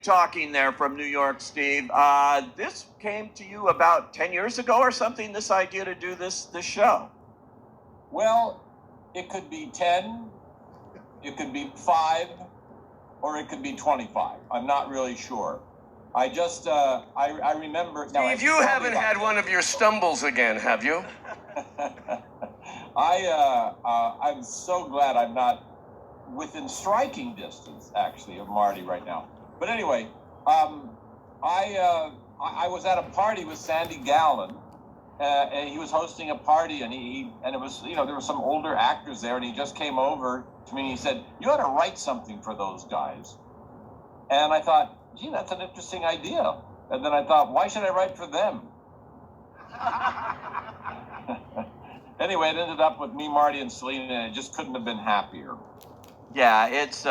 talking there from New York, Steve. This came to you about 10 years ago or something, this idea to do this show? Well, it could be 10, it could be 5, or it could be 25. I'm not really sure. I just, I remember... Steve, you haven't had one of your stumbles again, have you? I'm so glad I'm not within striking distance, actually, of Marty right now. But anyway, I was at a party with Sandy Gallen, and he was hosting a party, and and it was, you know, there were some older actors there, and he just came over to me and he said, "You ought to write something for those guys." And I thought, gee, that's an interesting idea. And then I thought, why should I write for them? Anyway, it ended up with me, Marty, and Selena, and it just couldn't have been happier. Yeah, it's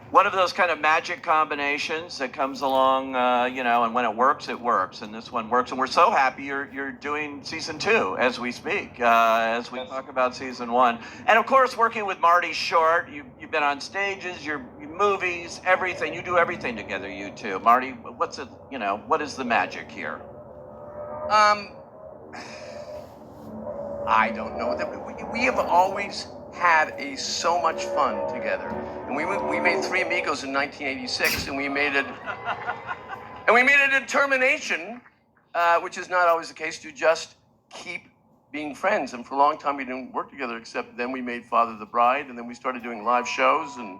one of those kind of magic combinations that comes along, you know, and when it works, and this one works. And we're so happy you're doing season 2 as we speak, as we talk about season 1. And of course, working with Marty Short, you've been on stages, your movies, everything. You do everything together, you two. Marty, what's it? You know, what is the magic here? I don't know. We have always had so much fun together. And we made Three Amigos in 1986, and we made it a determination, which is not always the case, to just keep being friends. And for a long time, we didn't work together, except then we made Father the Bride, and then we started doing live shows, and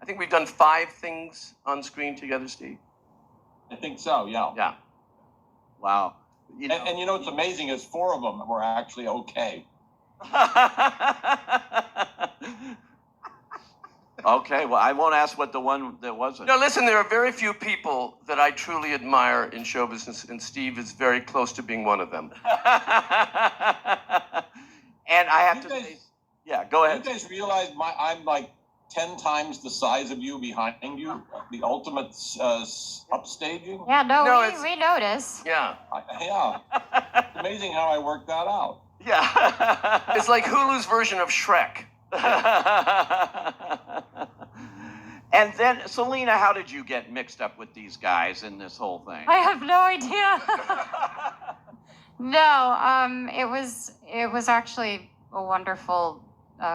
I think we've done 5 things on screen together, Steve. I think so, yeah. Yeah. Wow. You know, and you know what's amazing is 4 of them were actually okay. Okay, well, I won't ask what the one that wasn't. No, listen, there are very few people that I truly admire in show business, and Steve is very close to being one of them. And I have to say, yeah, go ahead. You guys realize I'm like 10 times the size of you behind you? The ultimate upstaging? Yeah, we notice. Yeah. Yeah. It's amazing how I worked that out. Yeah. It's like Hulu's version of Shrek. And then, Selena, how did you get mixed up with these guys in this whole thing? I have no idea. No, it was actually a wonderful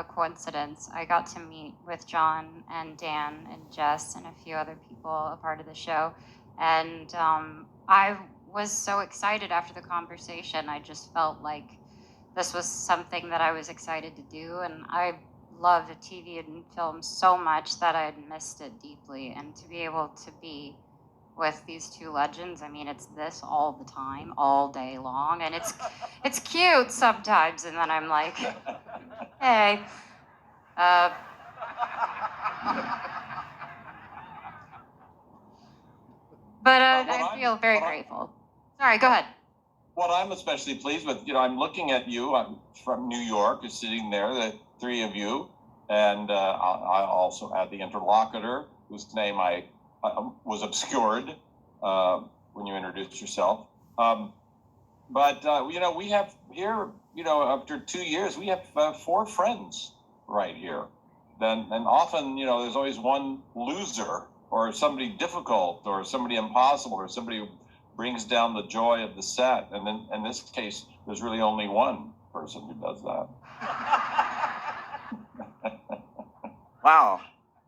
coincidence. I got to meet with John and Dan and Jess and a few other people a part of the show, and I was so excited after the conversation. I just felt like this was something that I was excited to do, and I loved TV and film so much that I had missed it deeply. And to be able to be with these 2 legends, I mean, it's this all the time, all day long, and it's cute sometimes, and then I'm like, hey, but I feel very grateful. Sorry, go ahead. What I'm especially pleased with, you know, I'm looking at you. I'm from New York, is sitting there, the 3 of you, and I also had the interlocutor, whose name I was obscured when you introduced yourself. But you know, we have here, you know, after 2 years, we have 4 friends right here. And often, you know, there's always one loser, or somebody difficult, or somebody impossible, or somebody who brings down the joy of the set. And then in this case, there's really only one person who does that. Wow.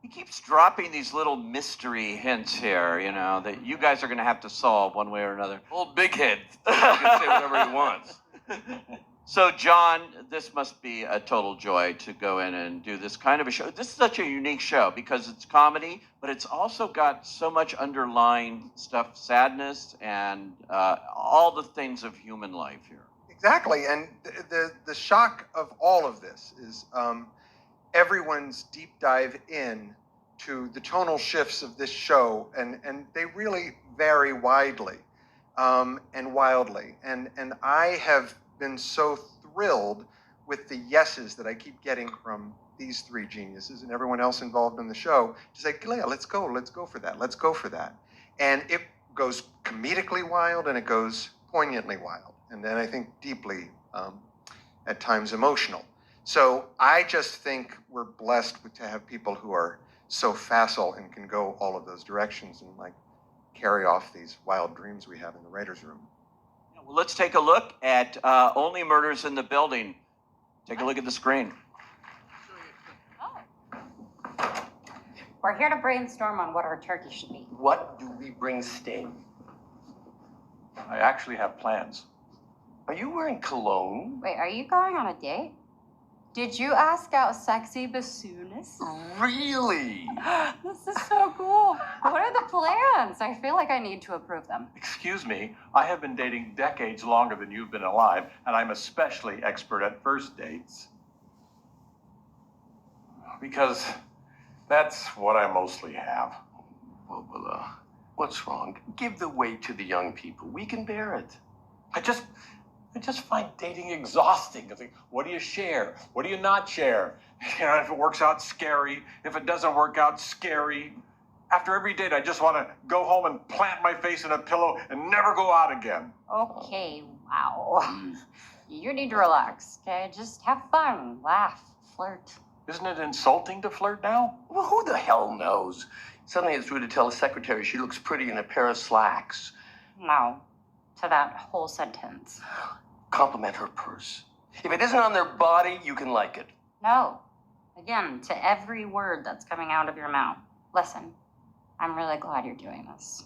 He keeps dropping these little mystery hints here, you know, that you guys are going to have to solve one way or another. Old big head can say whatever he wants. So, John, this must be a total joy to go in and do this kind of a show. This is such a unique show because it's comedy, but it's also got so much underlying stuff, sadness, and all the things of human life here. Exactly, and the shock of all of this is everyone's deep dive in to the tonal shifts of this show, and they really vary widely and wildly. And I have been so thrilled with the yeses that I keep getting from these 3 geniuses and everyone else involved in the show to say, Galea, let's go for that. And it goes comedically wild, and it goes poignantly wild, and then I think deeply, at times, emotional. So I just think we're blessed to have people who are so facile and can go all of those directions and like carry off these wild dreams we have in the writer's room. Well, let's take a look at Only Murders in the Building. Take a look at the screen. We're here to brainstorm on what our turkey should be. What do we bring Sting? I actually have plans. Are you wearing cologne? Wait, are you going on a date? Did you ask out sexy bassoonist? Really? This is so cool. What are the plans? I feel like I need to approve them. Excuse me, I have been dating decades longer than you've been alive, and I'm especially expert at first dates. Because that's what I mostly have. Well, what's wrong? Give the weight to the young people. We can bear it. I just find dating exhausting. I think, what do you share? What do you not share? You know, if it works out, scary. If it doesn't work out, scary. After every date, I just want to go home and plant my face in a pillow and never go out again. Okay, wow. You need to relax, okay? Just have fun, laugh, flirt. Isn't it insulting to flirt now? Well, who the hell knows? Suddenly it's rude to tell a secretary she looks pretty in a pair of slacks. No, to that whole sentence. Compliment her purse. If it isn't on their body, you can like it. No. Again, to every word that's coming out of your mouth. Listen, I'm really glad you're doing this.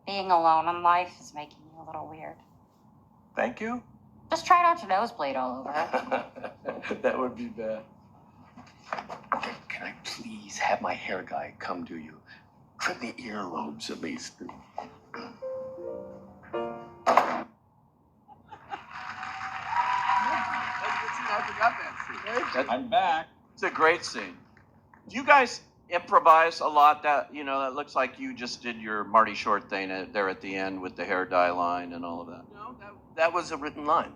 Being alone in life is making you a little weird. Thank you. Just try not to nosebleed all over. That would be bad. Can I please have my hair guy come to you? Trim the earlobes at least. I'm back. It's a great scene. Do you guys improvise a lot? That that looks like you just did your Marty Short thing there at the end with the hair dye line and all of that. No, that was a written line.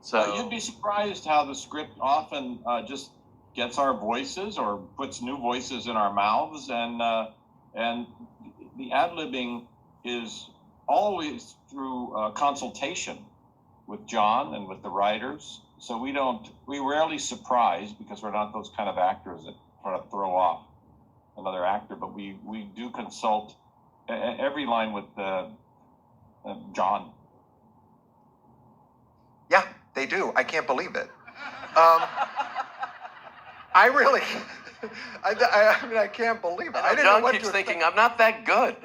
So You'd be surprised how the script often just gets our voices or puts new voices in our mouths, and the ad-libbing is always through consultation with John and with the writers. So we rarely surprise, because we're not those kind of actors that try to throw off another actor, but we do consult every line with John. Yeah, they do. I can't believe it. I really, I mean, I can't believe it. I didn't know John what keeps to thinking, I'm not that good.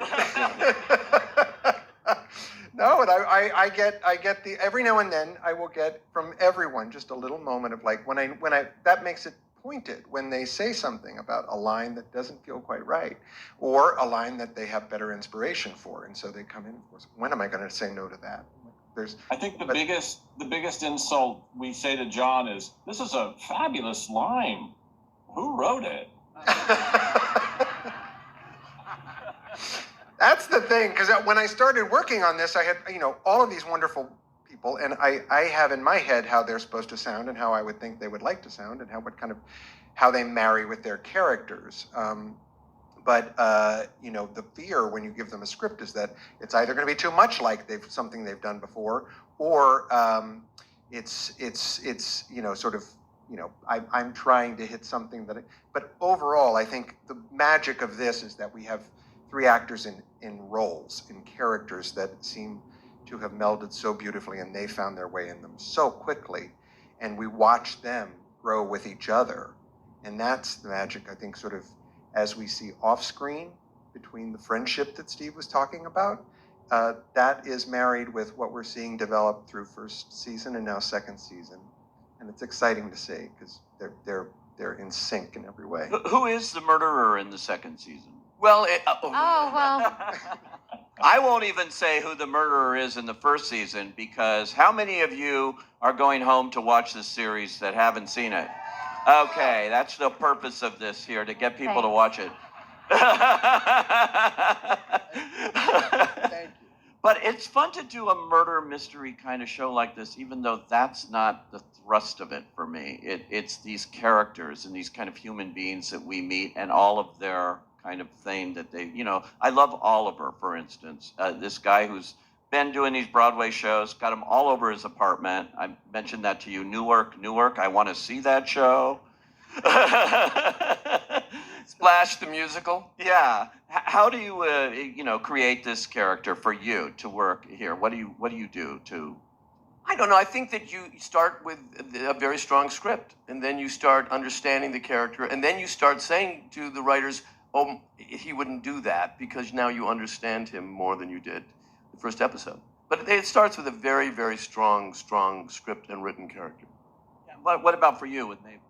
No, and I get the every now and then I will get from everyone just a little moment of like when I that makes it pointed when they say something about a line that doesn't feel quite right, or a line that they have better inspiration for, and so they come in. Of course, when am I going to say no to that? I think the biggest insult we say to John is, "This is a fabulous line. Who wrote it?" That's the thing, because when I started working on this, I had all of these wonderful people, and I have in my head how they're supposed to sound and how I would think they would like to sound and how they marry with their characters. But the fear when you give them a script is that it's either going to be too much like something they've done before, or it's sort of I'm trying to hit something that. But overall, I think the magic of this is that we have three actors in roles, in characters that seem to have melded so beautifully, and they found their way in them so quickly, and we watch them grow with each other, and that's the magic, I think, sort of as we see off screen between the friendship that Steve was talking about. That is married with what we're seeing develop through first season and now second season, and it's exciting to see because they're in sync in every way. who is the murderer in the second season? Well, I won't even say who the murderer is in the first season, because how many of you are going home to watch this series that haven't seen it? Okay, that's the purpose of this here, to get people to watch it. Thank you. But it's fun to do a murder mystery kind of show like this, even though that's not the thrust of it for me. It's these characters and these kind of human beings that we meet, and all of their kind of thing that they, I love Oliver, for instance, this guy who's been doing these Broadway shows, got him all over his apartment. I mentioned that to you, Newark, I want to see that show. Splash the musical. Yeah. How do you, create this character for you to work here? What do you do to? I don't know. I think that you start with a very strong script, and then you start understanding the character, and then you start saying to the writers, "Oh, he wouldn't do that," because now you understand him more than you did the first episode. But it starts with a very, very strong script and written character. What about for you with Mabel?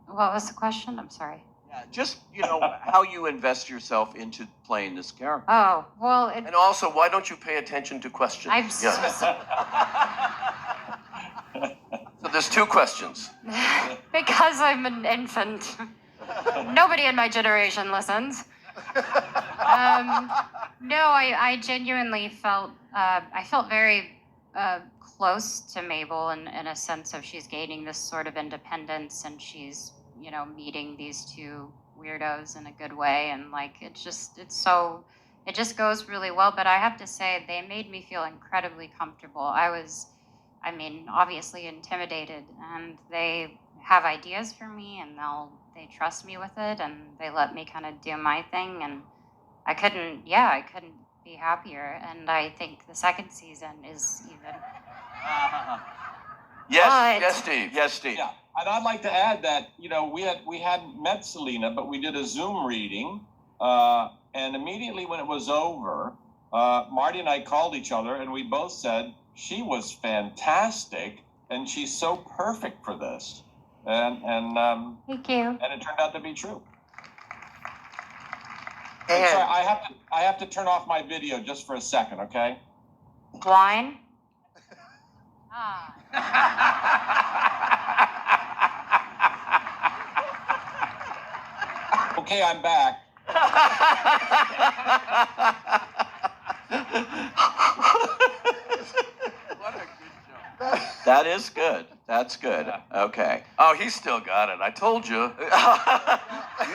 What was the question? I'm sorry. Yeah, just how you invest yourself into playing this character. Oh, well, And also, why don't you pay attention to questions? I'm so So there's two questions. because I'm an infant. Nobody in my generation listens. No, I genuinely felt I felt very close to Mabel in a sense of she's gaining this sort of independence, and she's meeting these two weirdos in a good way, and like it just goes really well. But I have to say, they made me feel incredibly comfortable. I mean, obviously intimidated, and they have ideas for me, and they trust me with it, and they let me kind of do my thing, and I couldn't be happier. And I think the second season is even. Yes, Steve. Yes, Steve. Yeah, and I'd like to add that we hadn't met Selena, but we did a Zoom reading, and immediately when it was over, Marty and I called each other, and we both said she was fantastic, and she's so perfect for this, and Thank you. and it turned out to be true. And Sorry, I have to turn off my video just for a second, okay? Wine. Okay, I'm back. That is good. That's good. Okay. oh, he still got it. I told you. You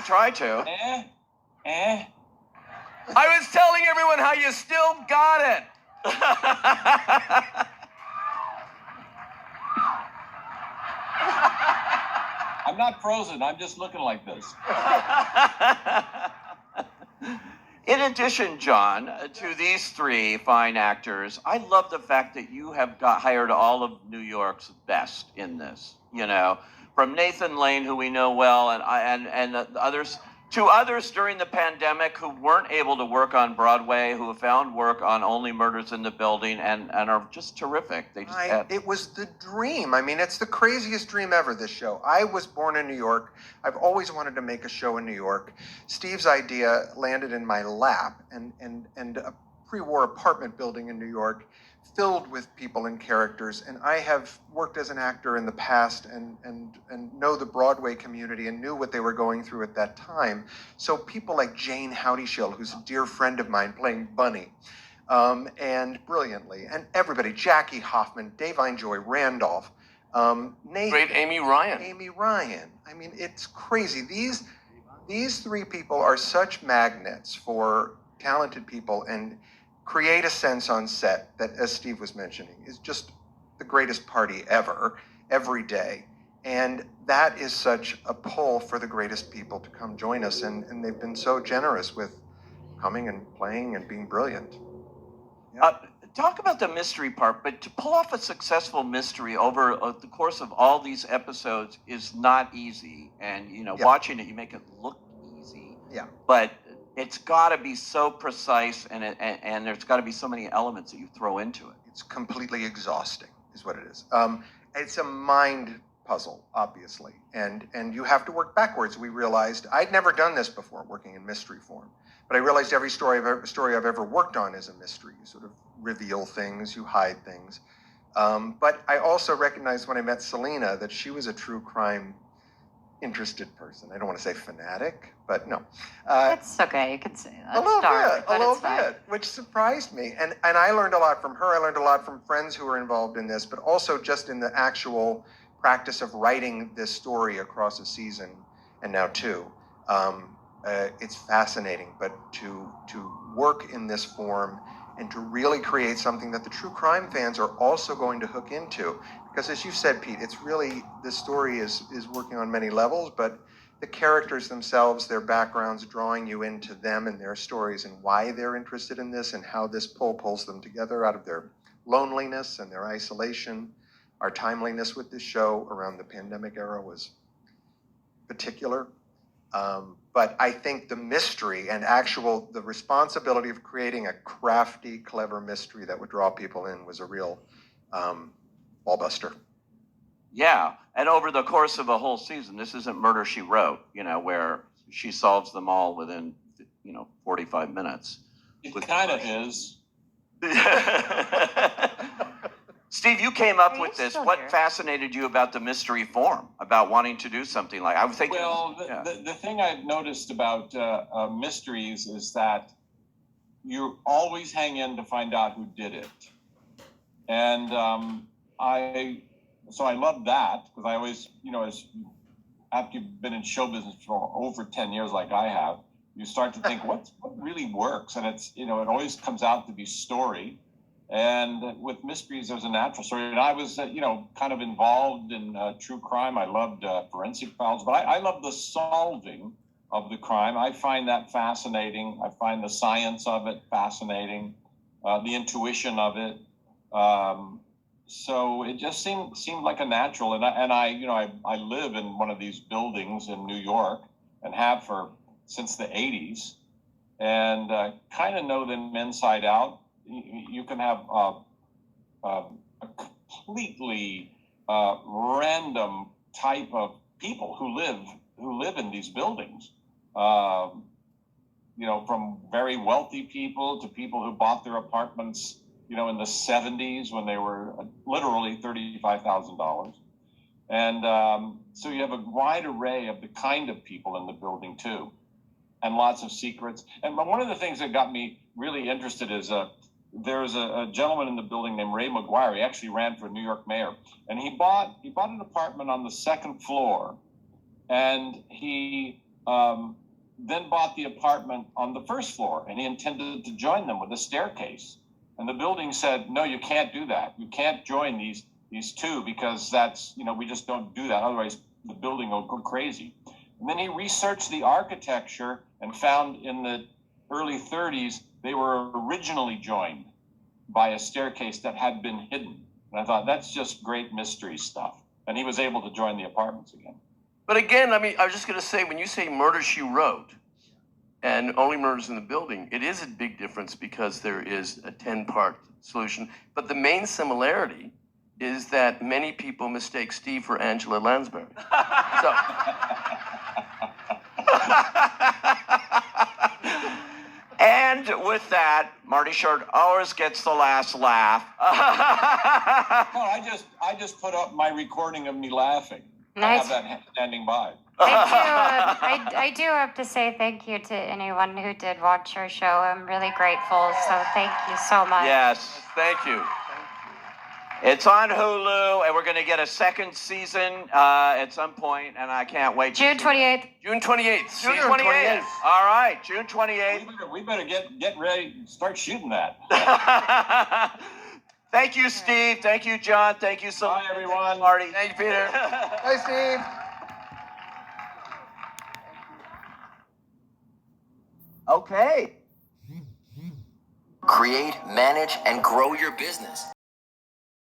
try to. I was telling everyone how you still got it. I'm not frozen. I'm just looking like this. In addition, John, to these three fine actors, I love the fact that you have hired all of New York's best in this. From Nathan Lane, who we know well, and others, to others during the pandemic who weren't able to work on Broadway, who have found work on Only Murders in the Building, and are just terrific. They just It was the dream. I mean, it's the craziest dream ever, this show. I was born in New York. I've always wanted to make a show in New York. Steve's idea landed in my lap, and a pre-war apartment building in New York filled with people and characters. And I have worked as an actor in the past and know the Broadway community and knew what they were going through at that time. So people like Jane Howdyshill, who's a dear friend of mine, playing Bunny, and brilliantly, and everybody, Jackie Hoffman, Davine Joy Randolph, Nathan, Great Amy Ryan. Amy Ryan. I mean, it's crazy. These three people are such magnets for talented people and create a sense on set that, as Steve was mentioning, is just the greatest party ever, every day. And that is such a pull for the greatest people to come join us. And they've been so generous with coming and playing and being brilliant. Talk about the mystery part, but to pull off a successful mystery over the course of all these episodes is not easy. And, watching it, you make it look easy. Yeah. But it's got to be so precise, and there's got to be so many elements that you throw into it. It's completely exhausting, is what it is. It's a mind puzzle, obviously, and you have to work backwards. We realized I'd never done this before, working in mystery form, but I realized every story I've ever worked on is a mystery. You sort of reveal things, you hide things. But I also recognized when I met Selena that she was a true crime interested person. I don't want to say fanatic, but no. It's okay. You can say that. A little Dark, but bit, it's fine. which surprised me. And I learned a lot from her. I learned a lot from friends who were involved in this, but also just in the actual practice of writing this story across a season and now two. It's fascinating, but to work in this form and to really create something that the true crime fans are also going to hook into. Because as you said, Pete, it's really, this story is working on many levels, but the characters themselves, their backgrounds, drawing you into them and their stories and why they're interested in this and how this pulls them together out of their loneliness and their isolation. Our timeliness with this show around the pandemic era was particular. But I think the mystery and the responsibility of creating a crafty, clever mystery that would draw people in was a real ballbuster. Yeah, and over the course of a whole season, this isn't Murder, She Wrote, where she solves them all within, 45 minutes. It kind of is. Steve, you came up Are with you this. still What here? fascinated you about the mystery form, about wanting to do something like? I was thinking. Well, Yeah. the thing I've noticed about mysteries is that you always hang in to find out who did it. And I love that because I always, after you've been in show business for over 10 years like I have, you start to think what really works. And it's, it always comes out to be story. And with mysteries, there's a natural story. And I was, kind of involved in true crime. I loved forensic files, but I love the solving of the crime. I find that fascinating. I find the science of it fascinating, the intuition of it. So it just seemed like a natural. And I live in one of these buildings in New York and have since the 80s, and kind of know them inside out. You can have a completely random type of people who live in these buildings. From very wealthy people to people who bought their apartments, in the 70s when they were literally $35,000. And so you have a wide array of the kind of people in the building too, and lots of secrets. And one of the things that got me really interested is there's a gentleman in the building named Ray McGuire. He actually ran for New York mayor, and he bought an apartment on the second floor, and he then bought the apartment on the first floor, and he intended to join them with a staircase. And the building said, no, you can't do that. You can't join these two because that's, we just don't do that. Otherwise, the building will go crazy. And then he researched the architecture and found in the early 30s, they were originally joined by a staircase that had been hidden. And I thought, that's just great mystery stuff. And he was able to join the apartments again. But again, I was just going to say, when you say Murder, She Wrote, and Only Murders in the Building, it is a big difference because there is a 10-part solution. But the main similarity is that many people mistake Steve for Angela Lansbury. So, And with that, Marty Short always gets the last laugh. No, I just put up my recording of me laughing. Nice. I have that standing by. I do have to say thank you to anyone who did watch our show. I'm really grateful, so thank you so much. Yes. thank you. It's on Hulu, and we're going to get a second season at some point, and I can't wait. June 28th. June 28th. June season 28th. All right, June 28th. We better get ready, start shooting that. Thank you, Steve. Thank you, John. Thank you, Selena. Bye, everyone. Marty. Thank you, Peter. Hi, Steve. Okay. Create, manage, and grow your business